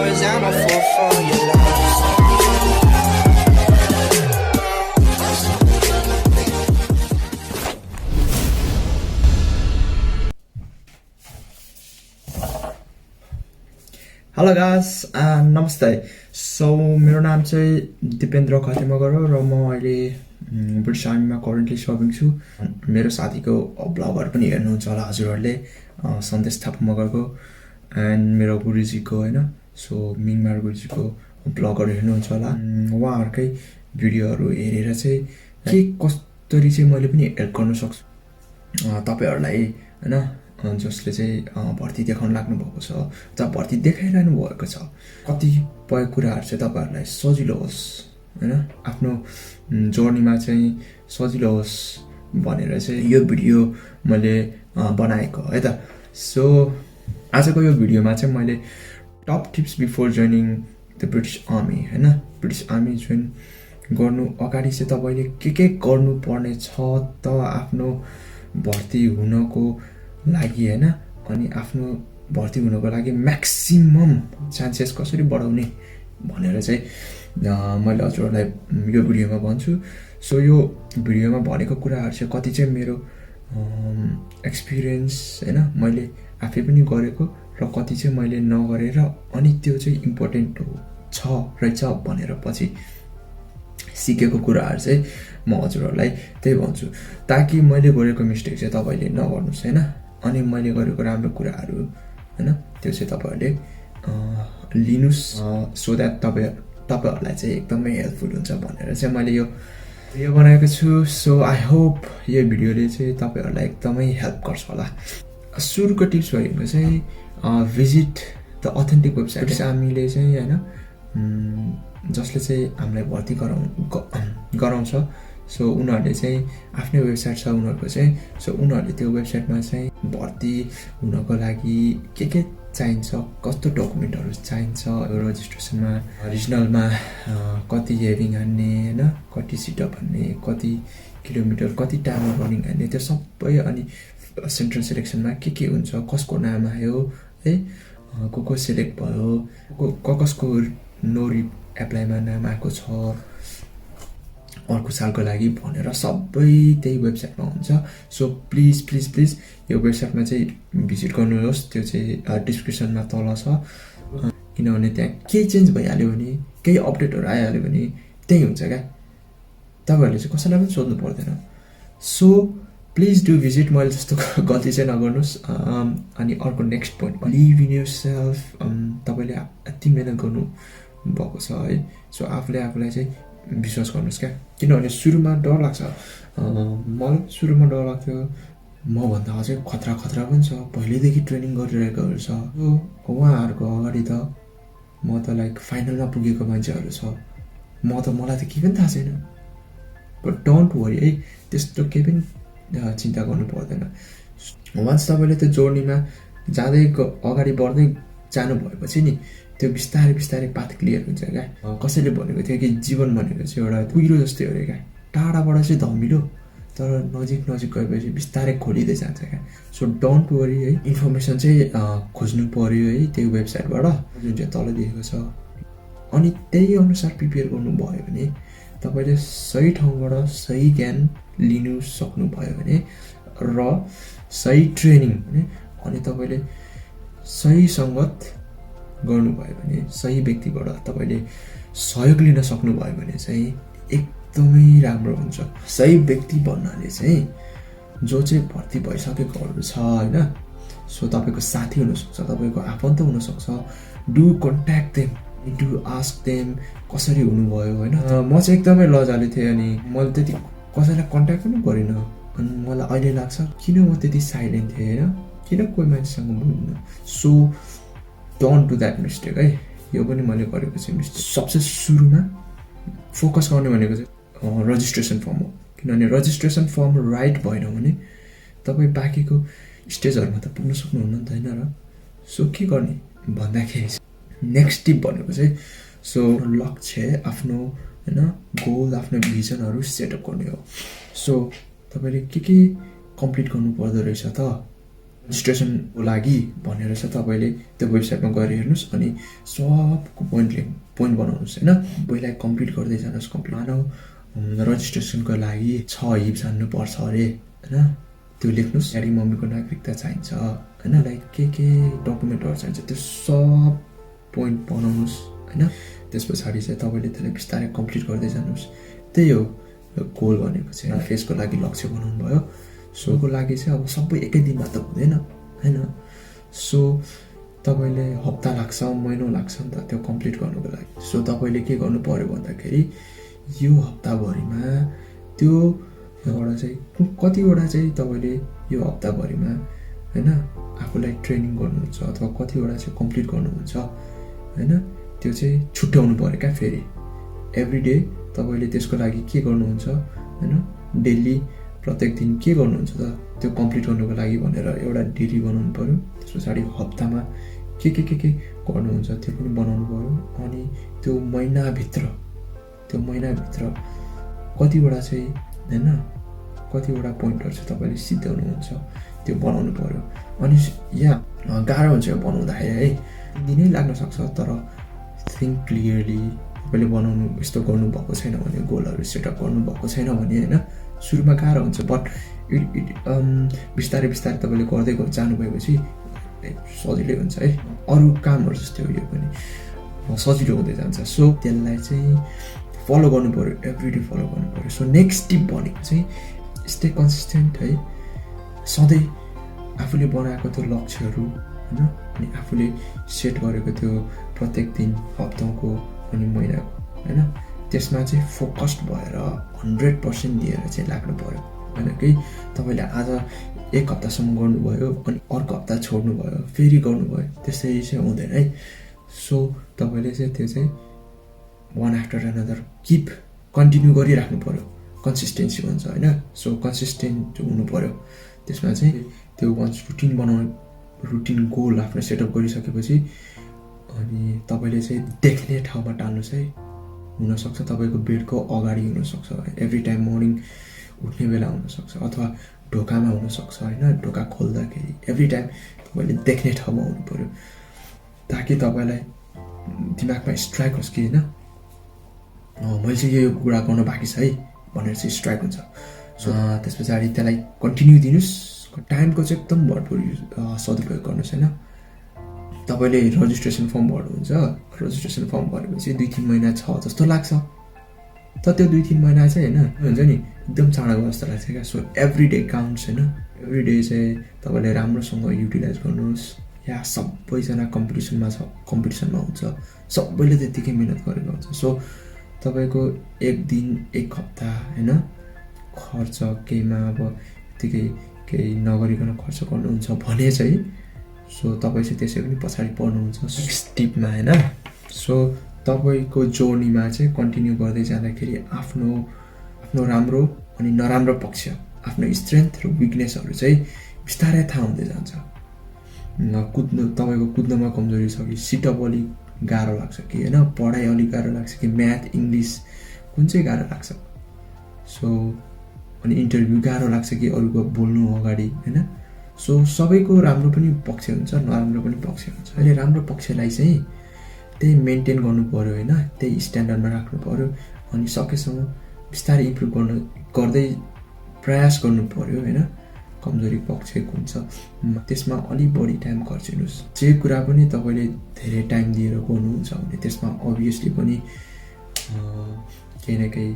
is I'm a fool for your love. Hello guys, नमस्ते। So मेरो नाम चाहिँ दिपेन्द्र खतिमगर हो र म अहिले ब्रिटिस आर्मीमा करेन्टली सर्भिङ छु। मेरो साथीको ब्लगहरू पनि हेर्नुहुन्छ होला हजुरहरूले, सन्देश थापा मगरको एन्ड मेरो गुरुजीको होइन, सो मिङमार गुरुजीको ब्लगहरू हेर्नुहुन्छ होला। उहाँहरूकै भिडियोहरू हेरेर चाहिँ के कसरी चाहिँ मैले पनि हेल्प गर्न सक्छु तपाईँहरूलाई होइन, जसले चाहिँ भर्ती देखाउन लाग्नु भएको छ अथवा भर्ती देखाइरहनु भएको छ। कतिपय कुराहरू चाहिँ तपाईँहरूलाई सजिलो होस् होइन, आफ्नो जर्नीमा चाहिँ सजिलो होस् भनेर चाहिँ यो भिडियो मैले बनाएको है त। सो आजको यो भिडियोमा चाहिँ मैले top tips before joining the British army होइन, ब्रिटिस आर्मी जोइन गर्नु अगाडि चाहिँ तपाईँले के गर्नुपर्ने छ त आफ्नो भर्ती हुनको लागि होइन, अनि आफ्नो भर्ती हुनको लागि म्याक्सिमम चान्सेस कसरी बढाउने भनेर चाहिँ मैले हजुरहरूलाई यो भिडियोमा भन्छु। सो यो भिडियोमा भनेको कुराहरू चाहिँ कति चाहिँ मेरो एक्सपिरियन्स होइन, मैले आफै पनि गरेको र कति चाहिँ मैले नगरेर अनि त्यो चाहिँ इम्पोर्टेन्ट छ रहेछ भनेर पछि सिकेको कुराहरू चाहिँ म हजुरहरूलाई त्यही भन्छु, ताकि मैले गरेको मिस्टेक चाहिँ तपाईँले नगर्नुहोस् होइन। अनि मैले गरेको राम्रो कुराहरू होइन त्यो चाहिँ तपाईँहरूले लिनुहोस्, सो द्याट तपाईँहरूलाई चाहिँ एकदमै हेल्पफुल हुन्छ भनेर चाहिँ मैले यो बनाएको छु। सो आई होप यो भिडियोले चाहिँ तपाईँहरूलाई एकदमै हेल्प गर्छ होला। सुरुको टिप्स भनेको चाहिँ visit the authentic website. British आर्मीले चाहिँ होइन, जसले चाहिँ हामीलाई भर्ती गराउँछ, सो उनीहरूले चाहिँ आफ्नै वेबसाइट छ उनीहरूको चाहिँ। सो उनीहरूले त्यो वेबसाइटमा चाहिँ भर्ती हुनको लागि के चाहिन्छ, कस्तो डकुमेन्टहरू चाहिन्छ, रजिस्ट्रेसनमा रिजनलमा कति हेभिङ हान्ने होइन, कति सिटअप हान्ने, कति किलोमिटर, कति टाइममा रनिङ हान्ने, त्यो सबै। अनि सेन्ट्रल सिलेक्सनमा के हुन्छ, कसको नाम आयो है, को सिलेक्ट भयो, कसको नो एप्लाईमा नाम आएको छ अर्को सालको लागि भनेर सबै त्यही वेबसाइटमा हुन्छ। सो प्लिज प्लिज प्लिज यो वेबसाइटमा चाहिँ भिजिट गर्नुहोस्, त्यो चाहिँ डिस्क्रिप्सनमा तल छ। किनभने त्यहाँ केही चेन्ज भइहाल्यो भने, केही अपडेटहरू आइहाल्यो भने त्यही हुन्छ क्या, तपाईँहरूले चाहिँ कसैलाई पनि सोध्नु पर्दैन। सो प्लिज डु भिजिट, मैले जस्तो गल्ती चाहिँ नगर्नुहोस्। अनि अर्को next point, believe in your self. तपाईँले यति मिहिनेत गर्नु भएको छ है, सो आफूलाई चाहिँ विश्वास गर्नुहोस् क्या। किनभने सुरुमा डर लाग्छ, मलाई सुरुमा डर लाग्थ्यो, मभन्दा अझै खतरा पनि छ, पहिल्यैदेखि ट्रेनिङ गरिरहेकोहरू छ। उहाँहरूको अगाडि त म त लाइक फाइनलमा पुगेको मान्छेहरू छ, मलाई त केही पनि थाहा छैन। बट डोन्ट वरी है, त्यस्तो केही पनि चिन्ता गर्नु पर्दैन। वान्स तपाईँले त्यो जर्नीमा जाँदै अगाडि बढ्दै जानु भएपछि नि त्यो बिस्तारै पाथ क्लियर हुन्छ क्या। कसैले भनेको थियो कि जीवन भनेको चाहिँ एउटा कुहिरो जस्तै हो अरे क्या, टाढाबाट चाहिँ धमिलो तर नजिक गएपछि बिस्तारै खोलिँदै जान्छ क्या। सो डोन्ट वरी है, इन्फर्मेसन चाहिँ खोज्नु पर्यो है त्यो वेबसाइटबाट जुन चाहिँ तल दिएको छ, अनि त्यही अनुसार प्रिपेयर गर्नुभयो भने तपाईँले सही ठाउँबाट सही ज्ञान लिनु सक्नुभयो भने र सही ट्रेनिङ अनि तपाईँले सही सङ्गत गर्नुभयो भने, सही व्यक्तिबाट तपाईँले सहयोग लिन सक्नुभयो भने चाहिँ एकदमै राम्रो हुन्छ। सही व्यक्ति भन्नाले चाहिँ जो चाहिँ भर्ती भइसकेकोहरू छ होइन, सो तपाईँको साथी हुनसक्छ, तपाईँको आफन्त हुनसक्छ। Do contact them, do ask them कसरी हुनुभयो होइन। म चाहिँ एकदमै लजाले थिएँ, अनि मैले त्यति कसैलाई कन्ट्याक्ट पनि गरिनँ। अनि मलाई अहिले लाग्छ किन म त्यति साइलेन्ट थिएँ होइन, किन कोही मान्छेसँग बोल्नु। So don't do that mistake है, यो पनि मैले गरेको चाहिँ मिस्टेक। सबसे सुरुमा फोकस गर्ने भनेको चाहिँ रजिस्ट्रेसन फर्म हो, किनभने रजिस्ट्रेसन फर्म राइट भएन भने तपाईँ बाँकीको स्टेजहरूमा त पुग्न सक्नुहुन्न नि त होइन। र सो के गर्ने भन्दाखेरि नेक्स्ट टिप भनेको चाहिँ सो लक्ष्य आफ्नो होइन, गोल आफ्नो भिजनहरू सेटअप गर्ने हो। सो तपाईँले के कम्प्लिट गर्नु पर्दो रहेछ त रेजिस्ट्रेसनको लागि भनेर चाहिँ तपाईँले त्यो वेबसाइटमा गएर हेर्नुहोस् अनि सबको पोइन्ट बनाउनुहोस् होइन पहिला कम्प्लिट गर्दै जानुहोस् कम्प्लिट मानौ रजिस्ट्रेसनको लागि 6 हिप जान्नुपर्छ अरे होइन त्यो लेख्नुहोस् ड्याडी मम्मीको नागरिकता चाहिन्छ होइन लाइक के डकुमेन्टहरू चाहिन्छ त्यो सब पोइन्ट बनाउनुहोस् होइन त्यस पछाडि चाहिँ तपाईँले त्यसलाई बिस्तारै कम्प्लिट गर्दै जानुहोस् त्यही हो गोल भनेको चाहिँ फेसको लागि लक्ष्य बनाउनु भयो सोको लागि चाहिँ अब सबै एकै दिनमा त हुँदैन होइन सो तपाईँले हप्ता लाग्छ महिना लाग्छ नि त त्यो कम्प्लिट गर्नुको लागि सो तपाईँले के गर्नु पर्यो भन्दाखेरि यो हप्ताभरिमा त्यो एउटा चाहिँ कतिवटा चाहिँ तपाईँले यो हप्ताभरिमा होइन आफूलाई ट्रेनिङ गर्नुहुन्छ अथवा कतिवटा चाहिँ कम्प्लिट गर्नुहुन्छ होइन त्यो चाहिँ छुट्याउनु पऱ्यो क्या फेरि एभ्री डे तपाईँले त्यसको लागि के गर्नुहुन्छ होइन डेली प्रत्येक दिन के गर्नुहुन्छ त त्यो कम्प्लिट गर्नुको लागि भनेर एउटा डेली बनाउनु पऱ्यो त्यस पछाडि हप्तामा के गर्नुहुन्छ त्यो पनि बनाउनु पऱ्यो अनि त्यो महिनाभित्र कतिवटा चाहिँ होइन कतिवटा पोइन्टहरू चाहिँ तपाईँले सिद्ध्याउनुहुन्छ त्यो बनाउनु पऱ्यो अनि यहाँ गाह्रो हुन्छ यो बनाउँदाखेरि है दिनै लाग्न सक्छ तर थिङ्क क्लियरली तपाईँले बनाउनु यस्तो गर्नुभएको छैन भने गोलहरू सेटअप गर्नुभएको छैन भने होइन सुरुमा गाह्रो हुन्छ बट बिस्तारै तपाईँले गर्दै जानु भएपछि सजिलै हुन्छ है अरू कामहरू जस्तै हो यो पनि सजिलो हुँदै जान्छ सो त्यसलाई चाहिँ फलो गर्नु पऱ्यो एभ्रिडे फलो गर्नु पऱ्यो सो नेक्स्ट टिप भनेको चाहिँ स्टे कन्सिस्टेन्ट है सधैँ आफूले बनाएको त्यो लक्ष्यहरू होइन अनि आफूले सेट गरेको त्यो प्रत्येक दिन हप्ताको अनि महिनाको होइन त्यसमा चाहिँ फोकस्ड भएर 100% दिएर चाहिँ लाग्नु पऱ्यो होइन कि तपाईँले आज एक हप्तासम्म गर्नुभयो अनि अर्को हप्ता छोड्नुभयो फेरि गर्नुभयो त्यसरी चाहिँ हुँदैन है सो तपाईँले चाहिँ त्यो चाहिँ one after another keep continue गरिराख्नु पऱ्यो कन्सिस्टेन्सी भन्छ होइन सो कन्सिस्टेन्ट हुनु पऱ्यो त्यसमा चाहिँ त्यो वान्स रुटिन गोल आफ्नो सेटअप गरिसकेपछि अनि तपाईँले चाहिँ देख्ने ठाउँमा टाल्नुहोस् है हुनसक्छ तपाईँको बेडको अगाडि हुनसक्छ एभ्री टाइम मर्निङ उठ्ने बेला हुनसक्छ अथवा ढोकामा हुनसक्छ होइन ढोका खोल्दाखेरि एभ्री टाइम तपाईँले देख्ने ठाउँमा हुनु पऱ्यो ताकि तपाईँलाई दिमागमा स्ट्राइक होस् कि होइन मैले चाहिँ यो कुरा गर्नु बाँकी छ है भनेर चाहिँ स्ट्राइक हुन्छ सो त्यस पछाडि त्यसलाई कन्टिन्यू दिनुहोस् टाइमको चाहिँ एकदम भरपुर सदुपयोग गर्नुहोस् होइन तपाईँले रजिस्ट्रेसन फर्म भर्नुहुन्छ रजिस्ट्रेसन फर्म भरेपछि 2-3 महिना छ जस्तो लाग्छ तर त्यो 2-3 महिना चाहिँ होइन हुन्छ नि एकदम चाँडो गयो जस्तो लाग्छ क्या सो एभ्री डे काउन्ट्स होइन एभ्री डे चाहिँ तपाईँले राम्रोसँग युटिलाइज गर्नुहोस् या सबैजना कम्पिटिसनमा हुन्छ सबैले त्यत्तिकै मिहिनेत गरेको हुन्छ सो तपाईँको एक दिन एक हप्ता होइन खर्च केहीमा अब यत्तिकै केही नगरिकन खर्च गर्नुहुन्छ भने चाहिँ सो तपाईँ चाहिँ त्यसै पनि पछाडि पर्नुहुन्छ स्टिपमा होइन सो तपाईँको जर्नीमा चाहिँ कन्टिन्यू गर्दै जाँदाखेरि आफ्नो राम्रो अनि नराम्रो पक्ष आफ्नो स्ट्रेन्थ र विकनेसहरू चाहिँ बिस्तारै थाहा हुँदै जान्छ तपाईँको कुद्नमा कमजोरी छ कि सिटअप अलिक गाह्रो लाग्छ कि होइन पढाइ अलिक गाह्रो लाग्छ कि म्याथ इङ्ग्लिस कुन चाहिँ गाह्रो लाग्छ सो अनि इन्टरभ्यू गाह्रो लाग्छ कि अरूको बोल्नु अगाडि होइन सो सबैको राम्रो पनि पक्ष हुन्छ नराम्रो पनि पक्ष हुन्छ अहिले राम्रो पक्षलाई चाहिँ त्यही मेन्टेन गर्नु पऱ्यो होइन त्यही स्ट्यान्डर्डमा राख्नु पऱ्यो अनि सकेसम्म बिस्तारै इम्प्रुभ गर्दै प्रयास गर्नु पऱ्यो होइन कमजोरी पक्ष कुन छ त्यसमा अलिक बढी टाइम खर्चिनुहोस् जे कुरा पनि तपाईँले धेरै टाइम दिएर गर्नुहुन्छ भने त्यसमा अभियसली पनि केही न केही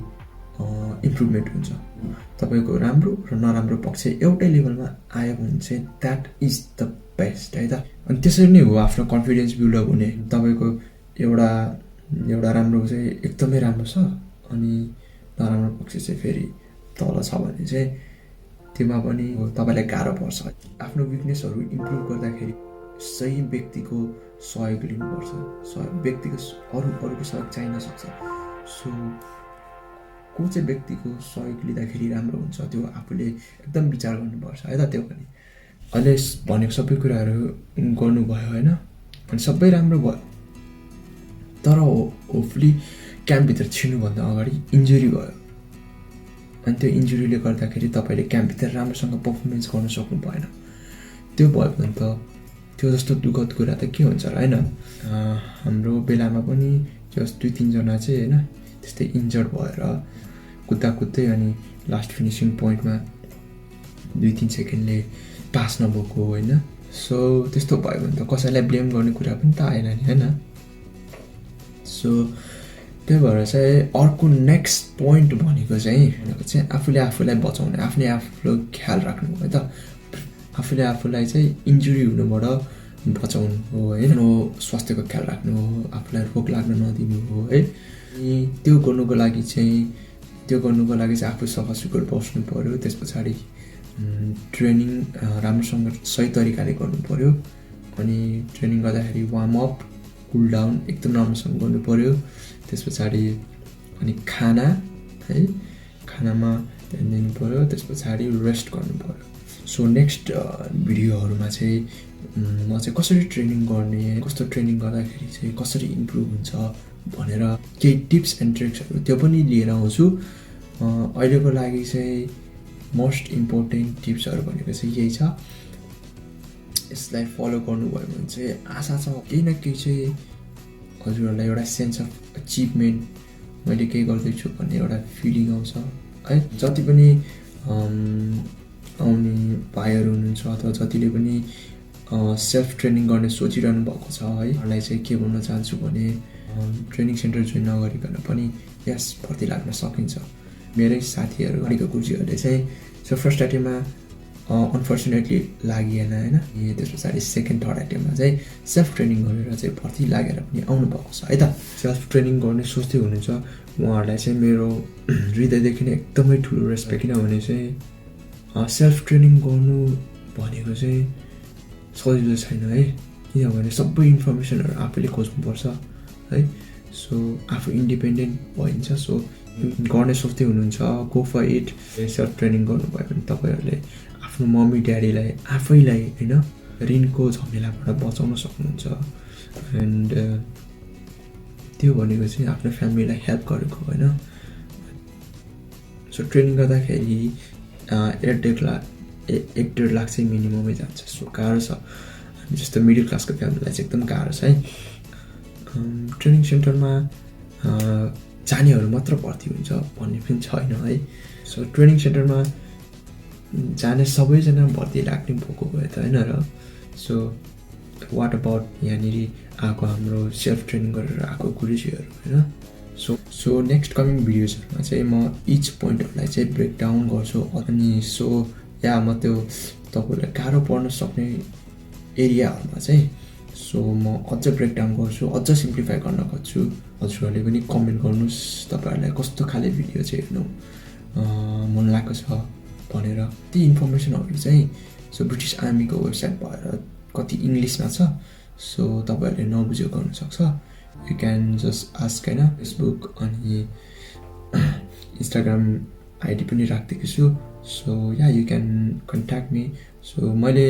इम्प्रुभमेन्ट हुन्छ तपाईँको राम्रो र नराम्रो पक्ष एउटै लेभलमा आयो भने चाहिँ द्याट इज द बेस्ट है त अनि त्यसरी नै हो आफ्नो कन्फिडेन्स बिल्डअप हुने तपाईँको एउटा राम्रो चाहिँ एकदमै राम्रो छ अनि नराम्रो पक्ष चाहिँ फेरि तल छ भने चाहिँ त्योमा पनि तपाईँलाई गाह्रो पर्छ आफ्नो विकनेसहरू इम्प्रुभ गर्दाखेरि सही व्यक्तिको सहयोग लिनुपर्छ व्यक्तिको अरूको सहयोग चाहिन सक्छ सो को चाहिँ व्यक्तिको सहयोग लिँदाखेरि राम्रो हुन्छ त्यो आफूले एकदम विचार गर्नुपर्छ है त त्यो पनि अहिले भनेको सबै कुराहरू गर्नुभयो होइन अनि सबै राम्रो भयो तर होपफुली क्याम्पभित्र छिर्नुभन्दा अगाडि इन्जुरी भयो अनि त्यो इन्जुरीले गर्दाखेरि तपाईँले क्याम्पभित्र राम्रोसँग पर्फर्मेन्स गर्न सक्नु भएन त्यो भयो भने त त्यो जस्तो दुःखद कुरा त के हुन्छ र होइन। हाम्रो बेलामा पनि जस 2-3 जना चाहिँ होइन त्यस्तै इन्जर्ड भएर कुद्दा कुद्दै अनि लास्ट फिनिसिङ पोइन्टमा 2-3 सेकेन्डले पास नभएको होइन। सो त्यस्तो भयो भने त कसैलाई ब्लेम गर्ने कुरा पनि त आएन नि होइन। सो त्यही भएर चाहिँ अर्को नेक्स्ट पोइन्ट भनेको चाहिँ आफूले आफूलाई बचाउने, आफ्नै आफूलाई ख्याल राख्नु है त। आफूले आफूलाई चाहिँ इन्जुरी हुनुबाट बचाउनु हो होइन, स्वास्थ्यको ख्याल राख्नु हो, आफूलाई रोग लाग्न नदिनु हो है। अनि त्यो गर्नुको लागि चाहिँ आफू सफा सुग्घर बस्नु पऱ्यो। त्यस पछाडि ट्रेनिङ राम्रोसँग सही तरिकाले गर्नु पऱ्यो। अनि ट्रेनिङ गर्दाखेरि वार्म अप, कुल डाउन एकदम राम्रोसँग गर्नु पऱ्यो। त्यस पछाडि अनि खाना है, खानामा ध्यान दिनु पऱ्यो। त्यस पछाडि रेस्ट गर्नु पऱ्यो। सो नेक्स्ट भिडियोहरूमा चाहिँ म चाहिँ कसरी ट्रेनिङ गर्ने, कस्तो ट्रेनिङ गर्दाखेरि चाहिँ कसरी इम्प्रुभ हुन्छ भनेर केही टिप्स एन्ड ट्रिक्सहरू त्यो पनि लिएर आउँछु। अहिलेको लागि चाहिँ मोस्ट इम्पोर्टेन्ट टिप्सहरू भनेको चाहिँ यही छ। यसलाई फलो गर्नुभयो भने चाहिँ आशा छ केही न केही चाहिँ हजुरहरूलाई एउटा सेन्स अफ अचिभमेन्ट, मैले केही गर्दैछु भन्ने एउटा फिलिङ आउँछ है। जति पनि आउने भाइहरू हुनुहुन्छ अथवा जतिले पनि सेल्फ ट्रेनिङ गर्ने सोचिरहनु भएको छ है, उहाँलाई चाहिँ के भन्न चाहन्छु भने ट्रेनिङ सेन्टर जोइन नगरिकन पनि यस भर्ती लाग्न सकिन्छ। मेरै साथीहरू अलिक गुरुजीहरूले चाहिँ सो फर्स्ट एटेम्पमा अनफर्चुनेटली लागिएन होइन। त्यस पछाडि सेकेन्ड थर्ड एटेम्पमा चाहिँ सेल्फ ट्रेनिङ गरेर चाहिँ भर्ती लागेर पनि आउनु भएको छ है त। सेल्फ ट्रेनिङ गर्ने सोच्दै हुनुहुन्छ उहाँहरूलाई चाहिँ मेरो हृदयदेखि नै एकदमै ठुलो रेस्पेक्ट। किनभने चाहिँ सेल्फ ट्रेनिङ गर्नु भनेको चाहिँ सजिलो छैन है, किनभने सबै इन्फर्मेसनहरू आफूले खोज्नुपर्छ है। सो आफू इन्डिपेन्डेन्ट भइन्छ। सो गर्ने सोच्दै हुनुहुन्छ go for it. Self training गर्नुभयो भने तपाईँहरूले आफ्नो मम्मी ड्याडीलाई आफैलाई होइन ऋणको झमेलाबाट बचाउन सक्नुहुन्छ। एन्ड त्यो भनेको चाहिँ आफ्नो फ्यामिलीलाई हेल्प गरेको होइन। सो ट्रेनिङ गर्दाखेरि 1.5 लाख चाहिँ मिनिममै जान्छ। सो गाह्रो छ, हामी जस्तो मिडल क्लासको फ्यामिलीलाई चाहिँ एकदम गाह्रो छ है। ट्रेनिङ सेन्टरमा जानेहरू मात्र भर्ती हुन्छ भन्ने पनि छैन है। सो ट्रेनिङ सेन्टरमा जाने सबैजना भर्ती लाग्ने भएको भए त होइन र। सो वाट अबाउट यहाँनिर आएको हाम्रो सेल्फ ट्रेनिङ गरेर आएको गुरुजीहरू होइन। सो नेक्स्ट कमिङ भिडियोजहरूमा चाहिँ म इच पोइन्टहरूलाई चाहिँ ब्रेक डाउन गर्छु। अनि सो म त्यो तपाईँहरूलाई गाह्रो पर्न सक्ने एरियाहरूमा चाहिँ सो म अझ ब्रेक डाउन गर्छु, अझ सिम्प्लिफाई गर्न खोज्छु। हजुरहरूले पनि कमेन्ट गर्नुहोस् तपाईँहरूलाई कस्तो खाले भिडियो चाहिँ हेर्नु मन लागेको छ भनेर। ती इन्फर्मेसनहरू चाहिँ सो ब्रिटिस आर्मीको वेबसाइट भएर कति इङ्ग्लिसमा छ। सो तपाईँहरूले नबुझेको गर्नुसक्छ। यु क्यान जस्ट आस्क होइन। फेसबुक अनि इन्स्टाग्राम आइडी पनि राखिदिएको छु। So you can contact me. So मैले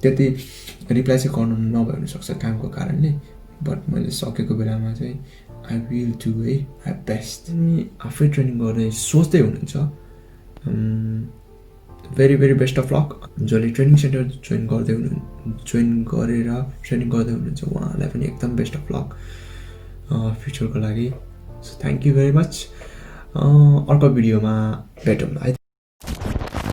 त्यति रिप्लाई चाहिँ गर्नु नभए हुनसक्छ कामको कारणले, बट मैले सकेको बेलामा चाहिँ आई विल डु है माई बेस्ट। अनि आफै ट्रेनिङ गर्ने सोच्दै हुनुहुन्छ very very best of lock. जसले ट्रेनिङ सेन्टर जोइन गरेर ट्रेनिङ गर्दै हुनुहुन्छ उहाँहरूलाई पनि एकदम बेस्ट अफ लक फ्युचरको लागि। So thank you very much. अर्को भिडियोमा भेटौँ है।